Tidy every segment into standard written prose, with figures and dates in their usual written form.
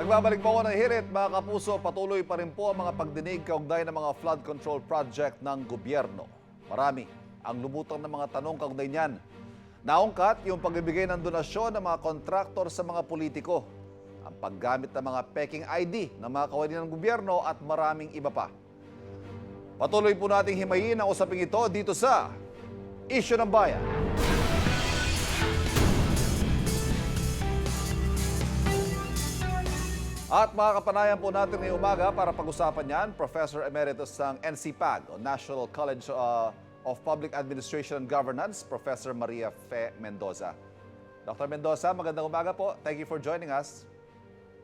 Nagbabalik po ako ng hirit, mga kapuso. Patuloy pa rin po ang mga pagdinig kaugnay ng mga flood control project ng gobyerno. Marami ang lumutang ng mga tanong kaugnay niyan. Naungkat yung pagbibigay ng donasyon ng mga kontraktor sa mga politiko, ang paggamit ng mga peking ID ng mga kawani ng gobyerno at maraming iba pa. Patuloy po nating himayin ang usaping ito dito sa Issue ng Bayan. At mga kapanayan po natin ngayong umaga para pag-usapan yan, Professor Emeritus ng NCPAG o National College of Public Administration and Governance, Professor Maria Fe Mendoza. Dr. Mendoza, magandang umaga po. Thank you for joining us.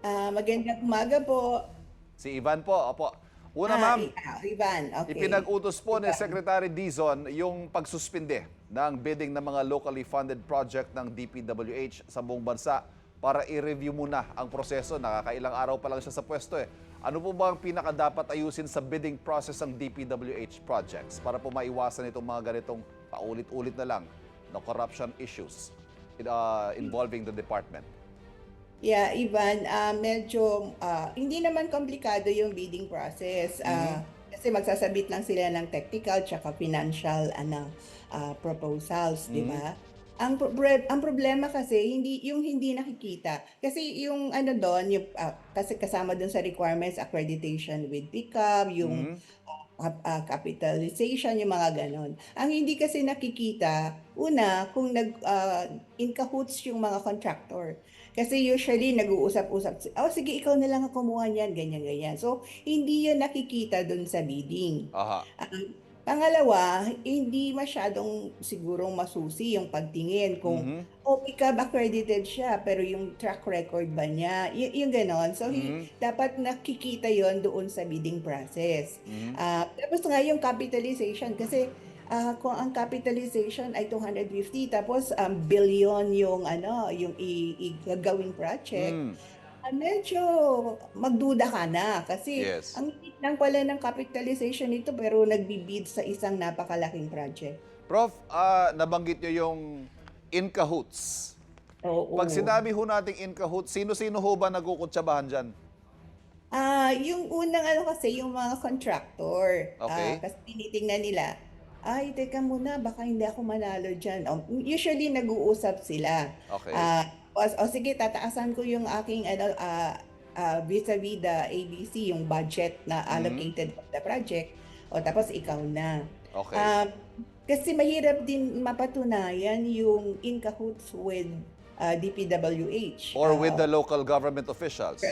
Magandang umaga po. Si Ivan po, opo. Una ma'am, Ivan, okay. ipinag-utos po ni Secretary Dizon yung pagsuspinde ng bidding ng mga locally funded project ng DPWH sa buong bansa para i-review muna ang proseso. Nakakailang araw pa lang siya sa pwesto eh. Ano po ba ang pinaka-dapat ayusin sa bidding process ng DPWH projects para po maiwasan itong mga ganitong paulit-ulit na lang na corruption issues involving the department? Yeah, Ivan, medyo hindi naman komplikado yung bidding process. Kasi magsasabit lang sila ng technical tsaka financial proposals, di ba? Ang problema kasi hindi nakikita. Kasi yung doon, yung kasi kasama doon sa requirements accreditation with PICAB, yung capitalization, yung mga ganon. Ang hindi kasi nakikita, una, kung in cahoots yung mga contractor. Kasi usually nag-uusap-usap, oh sige, ikaw na lang ang kumuha niyan, ganyan-ganyan. So, hindi yun nakikita doon sa bidding. Aha. Pangalawa, hindi masyadong sigurong masusi yung pagtingin kung PICAB accredited siya pero yung track record ba niya, yung ganon. So, dapat nakikita yon doon sa bidding process. Tapos nga yung capitalization kasi kung ang capitalization ay 250 tapos billion yung yung gagawing project, medyo magduda ka na kasi Yes. ang limit lang pala ng capitalization nito pero nagbibid sa isang napakalaking project. Prof, nabanggit nyo yung in cahoots. Oo. Pag sinabi ho nating in cahoots, sino-sino ho ba nagkukutsyabahan dyan? Yung unang kasi yung mga contractor. Okay. Kasi tinitingnan nila, ay, teka muna, baka hindi ako manalo dyan. Usually, nag-uusap sila. Okay. Sige, tataasan ko yung aking vis-a-vis the ABC, yung budget na allocated for the project. Tapos ikaw na. Okay. Kasi mahirap din mapatunayan yung in cahoots with DPWH. Or with the local government officials?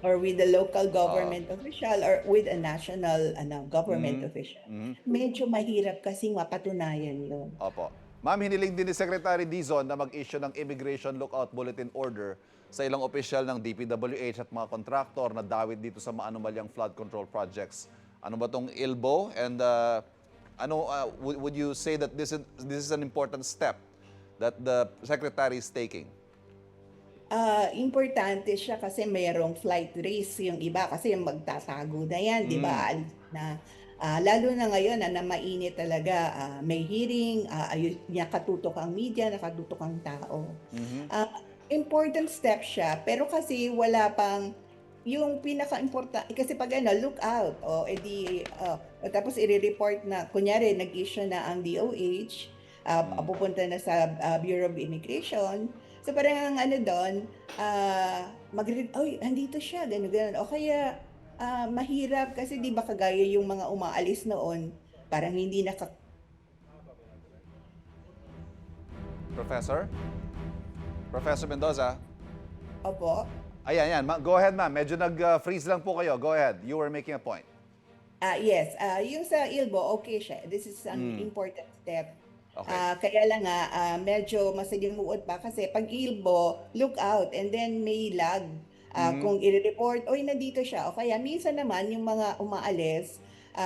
Or with the local government official or with a national government official. Medyo mahirap kasing mapatunayan yun. Opo. Ma'am, hiniling din ni Secretary Dizon na mag-issue ng Immigration Lookout Bulletin Order sa ilang opisyal ng DPWH at mga kontraktor na dawit dito sa maanumalyang flood control projects. Ano ba tong ILBO? And would you say that this is an important step that the Secretary is taking? Importante siya kasi mayroong flight risk yung iba kasi magtatago na yan, di ba? Lalo na ngayon na mainit talaga, may hearing, nakatutok ang media, nakatutok ang tao. Important step siya, pero kasi wala pang yung pinaka-important, kasi pag look out, tapos i-report na, kunyari, nag-issue na ang DOH, pupunta na sa Bureau of Immigration, so parang doon, andito siya, gano'n. O kaya, mahirap kasi di ba kagaya yung mga umaalis noon, parang hindi Professor? Professor Mendoza? Opo. Ayan. Go ahead, ma'am. Medyo nag-freeze lang po kayo. Go ahead. You were making a point. Yes, yung sa ILBO, okay siya. This is an important step. Okay. Kaya lang nga, medyo masalimuot pa kasi pag ILBO, look out and then may lag. Kung i-report, oy, nandito siya. O kaya minsan naman yung mga umaalis,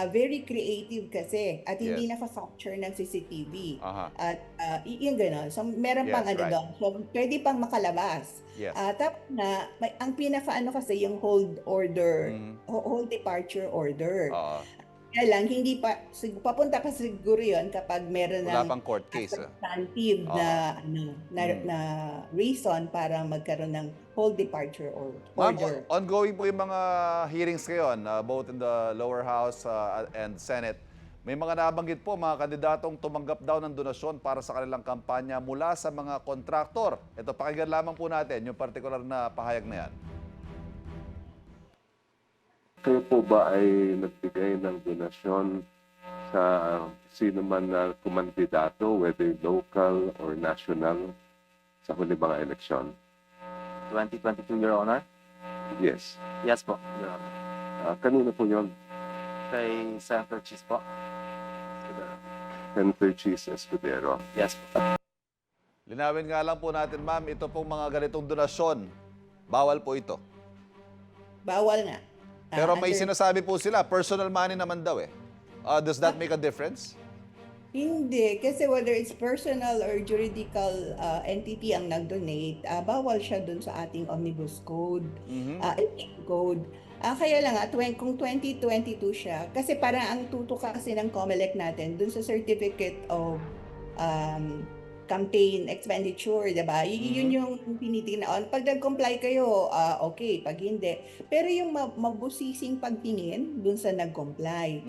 very creative kasi at hindi Yes. naka-capture ng CCTV. Aha. At yung gano'n. So meron Yes, pang right. doon. So pwede pang makalabas. Yes. Tapos na, ang pinaka kasi yung hold order, hold departure order. Oo. Kaya lang, hindi pa, papunta pa siguro yun kapag meron Wala ng pang court case. substantive Oo. na, na reason para magkaroon ng whole departure or Ma'am, order. ongoing po yung mga hearings ngayon, both in the lower house and Senate. May mga nabanggit po mga kandidatong tumanggap daw ng donasyon para sa kanilang kampanya mula sa mga kontraktor. Ito, pakinggan lamang po natin yung partikular na pahayag na yan. Kayo po ba ay nagbigay ng donasyon sa sino man na kumandidato, whether local or national, sa huli mga eleksyon? 2022, Your Honor? Yes. Yes po, Your Honor. Kanino po yun? Kay Senator Cheese po? Senator Cheese Escudero. Yes po. Linawin nga lang po natin, ma'am, ito pong mga ganitong donasyon, bawal po ito. Bawal nga. Pero may Under- sinasabi po sila, personal money naman daw eh. Does that make a difference? Hindi, kasi whether it's personal or juridical entity ang nag-donate, bawal siya dun sa ating Omnibus Code, Election Code. Kaya lang kung 2022 siya, kasi parang ang tutok kasi ng COMELEC natin dun sa Certificate of Campaign Expenditure, diba? Yun yung tinitingnan. Pag nag-comply kayo, okay. Pag hindi. Pero yung mabusising pagtingin dun sa nag-comply.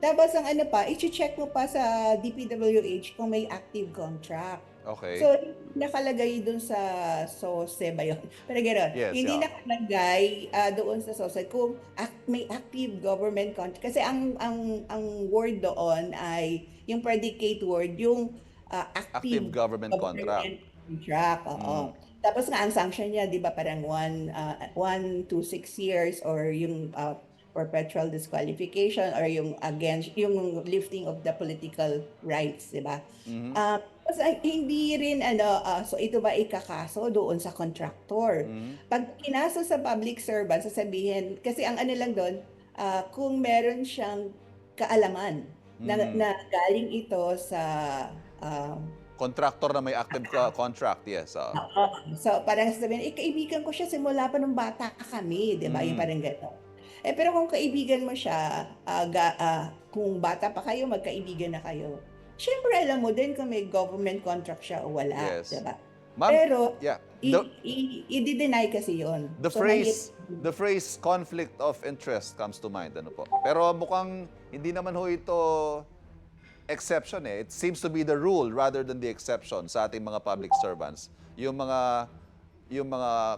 Tapos ang ano pa, i-check mo pa sa DPWH kung may active contract. Okay. So, nakalagay dun sa SOSE ba yun? Pero gano'n, Yes, hindi yeah. nakalagay doon sa SOSE kung may active government contract. Kasi ang word doon ay, yung predicate word, yung Active government contract. contract, oo. Tapos nga, ang sanction niya, di ba, parang 1 to 6 years or yung perpetual disqualification or yung against, yung lifting of the political rights, di ba? Tapos hindi rin, so ito ba ikakaso doon sa contractor? Pag kinaso sa public servant, sasabihin, kasi ang ano lang doon, kung meron siyang kaalaman na galing ito sa Contractor na may active contract, yes. so parang sasabihin, kaibigan ko siya simula pa nung bata kami, di ba? Yung parang gano'n. Pero kung kaibigan mo siya, kung bata pa kayo, magkaibigan na kayo, syempre alam mo din kung may government contract siya o wala, Yes. di ba? Ma'am, Pero, yeah. i-deny kasi yun. The So, phrase conflict of interest comes to mind, ano po. Pero mukhang hindi naman ho ito exception eh. It seems to be the rule rather than the exception sa ating mga public servants. Yung mga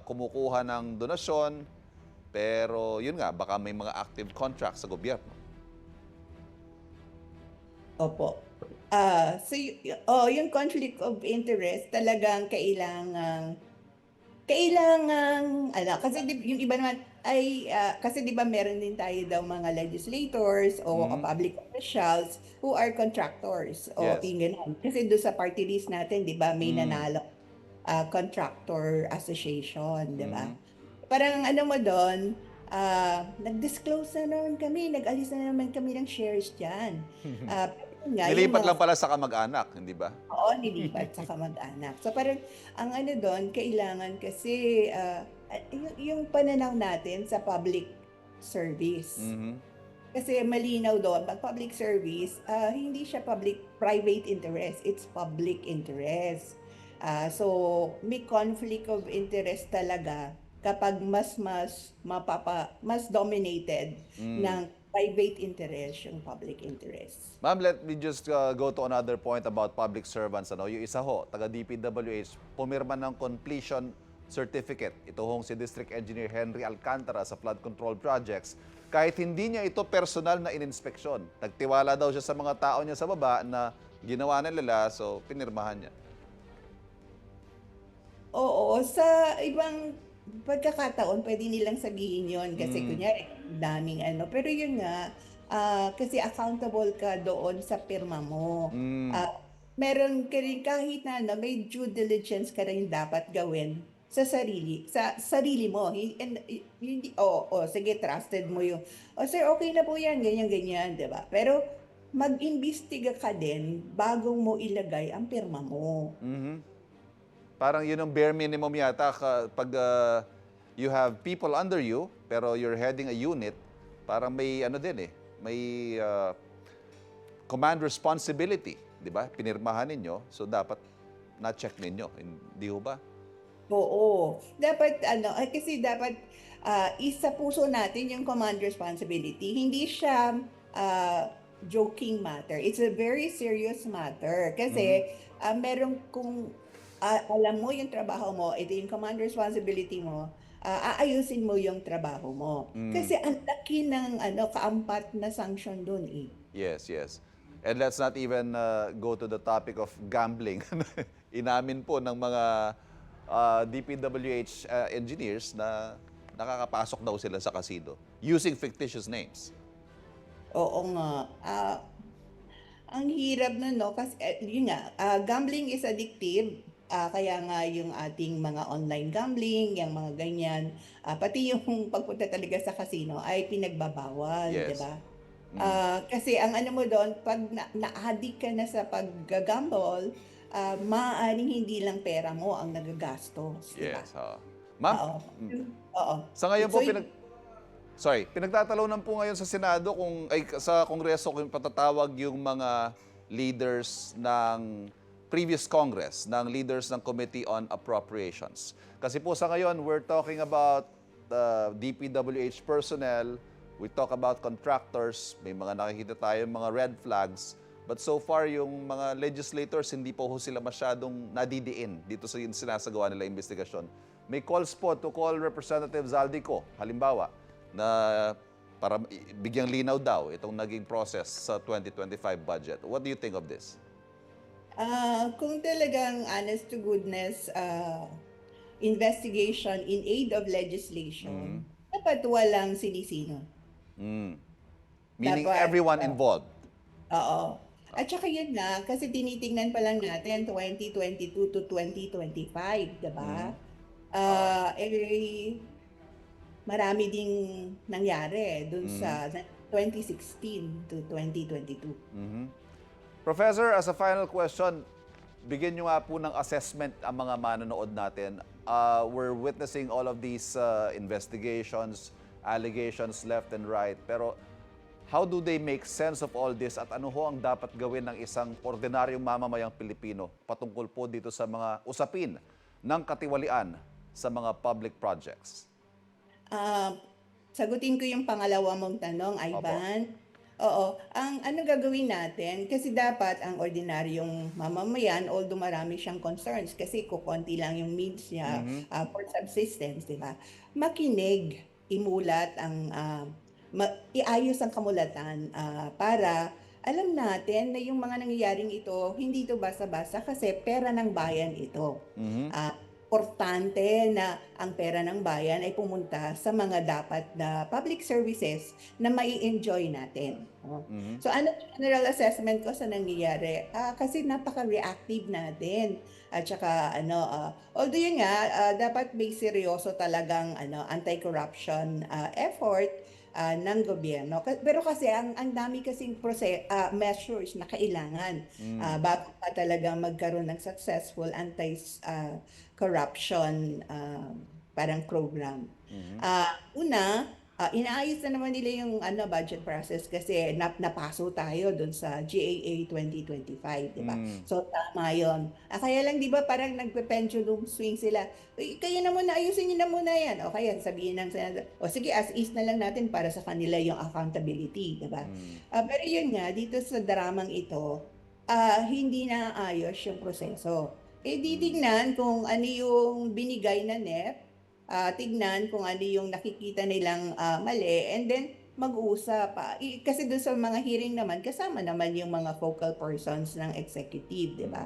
kumukuha ng donasyon, pero yun nga, baka may mga active contracts sa gobyerno. Opo. So, yung conflict of interest talagang kailangan, kasi yung iba naman ay, kasi di ba meron din tayo daw mga legislators o public officials who are contractors o Yes. yung ganun. Kasi doon sa party list natin, di ba, may nanalo contractor association, di ba? Parang ano mo doon, nag-disclose na naman kami, nag-alis na naman kami ng shares dyan. Nilipat lang pala sa kamag-anak, hindi ba? Oo, nilipat sa kamag-anak. So parang ang ano doon, kailangan kasi yung pananaw natin sa public service. Kasi malinaw doon, pag public service, hindi siya private interest, it's public interest. So may conflict of interest talaga kapag mas dominated ng private interest yung public interest. Ma'am, let me just go to another point about public servants. Yung isa ho, taga DPWH, pumirma ng completion certificate. Ito hong si District Engineer Henry Alcantara sa flood control projects. Kahit hindi niya ito personal na ininspeksyon. Nagtiwala daw siya sa mga tao niya sa baba na ginawa nila, so pinirmahan niya. Oo, sa ibang pagkakataon, pwede nilang sabihin yon kasi kunyari, daming ano. Pero yun nga, kasi accountable ka doon sa pirma mo. Meron ka rin kahit na may due diligence ka rin dapat gawin sa sarili mo. Hindi, sige, trusted mo yung, sir, okay na po yan, ganyan, di ba? Pero mag-imbestiga ka din bago mo ilagay ang pirma mo. Parang yun ang bare minimum yata pag you have people under you, pero you're heading a unit, parang may ano din eh, command responsibility, di ba? Pinirmahan ninyo, so dapat na-check ninyo, hindi ho ba? Oo. Dapat kasi dapat isa puso natin yung command responsibility. Hindi siya joking matter. It's a very serious matter. Kasi meron kung alam mo yung trabaho mo, ito yung command responsibility mo, aayusin mo yung trabaho mo. Kasi ang laki ng kaampat na sanction dun eh. Yes, yes. And let's not even go to the topic of gambling. Inamin po ng mga DPWH engineers na nakakapasok daw sila sa casino using fictitious names. Oo nga. Ang hirap na, no? Kasi yun nga, gambling is addictive. Kaya nga yung ating mga online gambling, yung mga ganyan, pati yung pagpunta talaga sa casino ay pinagbabawal, di Yes. ba? Kasi ang ano mo doon, pag na-addict ka na sa pag-gamble, maaaring hindi lang pera mo ang nagagastos, di ba? Yes. Ma'am, Oo. Oo. sa ngayon po So, pinagtatalunan po ngayon sa Senado sa Kongreso kung patatawag yung mga leaders ng previous Congress, ng leaders ng Committee on Appropriations. Kasi po sa ngayon, we're talking about DPWH personnel, we talk about contractors, may mga nakikita tayong mga red flags, but so far yung mga legislators, hindi po ho sila masyadong nadidiin dito sa sinasagawa nila investigasyon. May calls po to call Representative Zaldico, halimbawa, na para bigyang linaw daw itong naging process sa 2025 budget. What do you think of this? kung talagang honest to goodness investigation in aid of legislation, dapat walang sinisino. Meaning Dapat, everyone involved. Oo. At saka yun nga, kasi tinitingnan pa lang natin 2022 to 2025, diba? Marami ding nangyari dun sa 2016 to 2022. Professor, as a final question, bigyan nyo nga po ng assessment ang mga manonood natin. We're witnessing all of these investigations, allegations left and right. Pero how do they make sense of all this at ano ho ang dapat gawin ng isang ordinaryong mamamayang Pilipino patungkol po dito sa mga usapin ng katiwalian sa mga public projects? Sagutin ko yung pangalawa mong tanong, Ivan. Oo. Ang ano gagawin natin, kasi dapat ang ordinaryong mamamayan, although marami siyang concerns, kasi kukonti lang yung needs niya for subsistence, di ba? Makinig, imulat iayos ang kamulatan para alam natin na yung mga nangyayaring ito, hindi ito basta-basta kasi pera ng bayan ito. Importante na ang pera ng bayan ay pumunta sa mga dapat na public services na mai-enjoy natin. So ano general assessment ko sa nangyayari? Kasi napaka-reactive natin. At saka although yun nga, dapat may seryoso talagang anti-corruption effort ng gobyerno. Pero kasi ang dami kasing measures na kailangan bago pa talaga magkaroon ng successful anti-corruption parang program. Una, inaayos na naman nila yung budget process kasi napaso tayo dun sa GAA 2025, di ba? So tama yun. Kaya lang di ba parang nagpe-pendulum swing sila. Kayo na muna, ayusin niyo na muna yan. O kaya sabihin ng Senado, o sige, as is na lang natin para sa kanila yung accountability, di ba? Pero yun nga, dito sa dramang ito, hindi na ayos yung proseso. Titignan kung ano yung binigay na NEP, tignan kung ano yung nakikita nilang mali, and then mag-usap. Kasi doon sa mga hearing naman, kasama naman yung mga focal persons ng executive, di ba?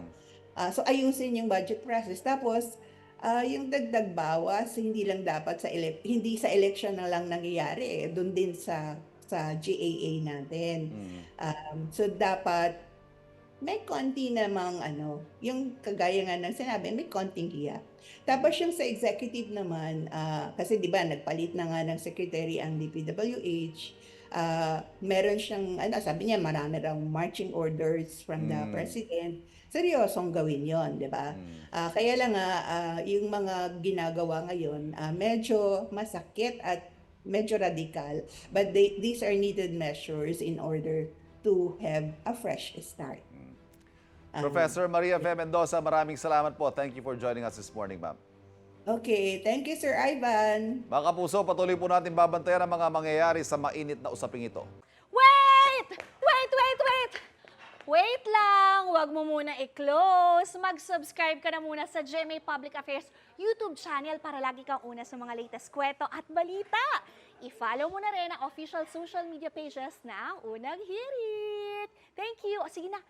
So ayusin yung budget process. Tapos, yung dagdag bawas, hindi lang dapat hindi sa election na lang nangyayari, doon din sa GAA natin. So dapat may konti namang yung kagaya nga ng sinabi, may konting hiya. Tapos yung sa executive naman, kasi di ba nagpalit na nga ng secretary ang DPWH, meron siyang, sabi niya marami raw marching orders from the president. Seryosong gawin yon, di ba? Kaya lang yung mga ginagawa ngayon, medyo masakit at medyo radical. But these are needed measures in order to have a fresh start. Professor Maria Fe Mendoza, maraming salamat po. Thank you for joining us this morning, ma'am. Okay, thank you, Sir Ivan. Mga kapuso, patuloy po natin babantayan ang mga mangyayari sa mainit na usaping ito. Wait! Wait, wait, wait! Wait lang! Huwag mo muna i-close. Mag-subscribe ka na muna sa GMA Public Affairs YouTube channel para lagi kang una sa mga latest kwento at balita. I-follow mo na rin ang official social media pages ng Unang Hirit. Thank you. O sige na.